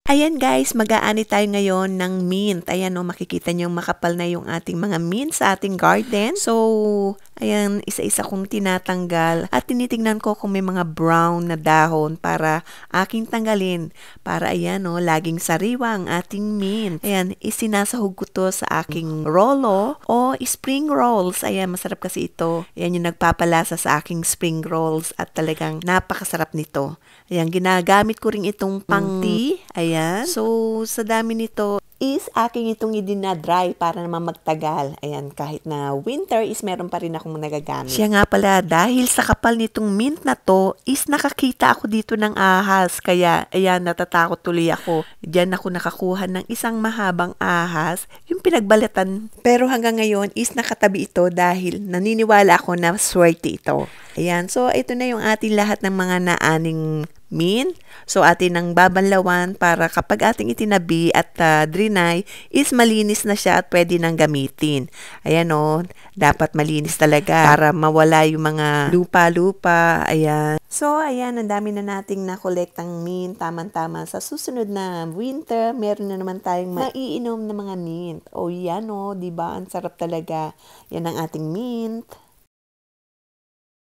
Ayan guys, mag-aani tayo ngayon ng mint. Ayan o, makikita nyo makapal na yung ating mga mint sa ating garden. So, ayan, isa-isa kong tinatanggal at tinitingnan ko kung may mga brown na dahon para aking tanggalin. Para ayan o, laging sariwa ang ating mint. Ayan, isinasahog ko to sa aking rolo o spring rolls. Ayan, masarap kasi ito. Ayan yung nagpapalasa sa aking spring rolls at talagang napakasarap nito. Ayan, ginagamit ko rin itong pang tea. Ayan. So, sa dami nito is aking itong idina-dry para naman magtagal. Ayan, kahit na winter is meron pa rin akong nagagamit. Siya nga pala, dahil sa kapal nitong mint na to, is nakakita ako dito ng ahas. Kaya, ayan, natatakot tuloy ako. Diyan ako nakakuha ng isang mahabang ahas, yung pinagbalatan. Pero hanggang ngayon is nakatabi ito dahil naniniwala ako na swerte ito. Ayan, so ito na yung ating lahat ng mga naaning mint. So atin nang babanlawan para kapag ating itinabi at drenay is malinis na siya at pwede nang gamitin. Ayan o, dapat malinis talaga para mawala yung mga lupa-lupa. Ayan. So ayan, ang dami na nating nakolektang mint. Tama-tama sa susunod na winter, meron na naman tayong maiinom na mga mint. O yan o, diba? Ang sarap talaga. Yan ang ating mint.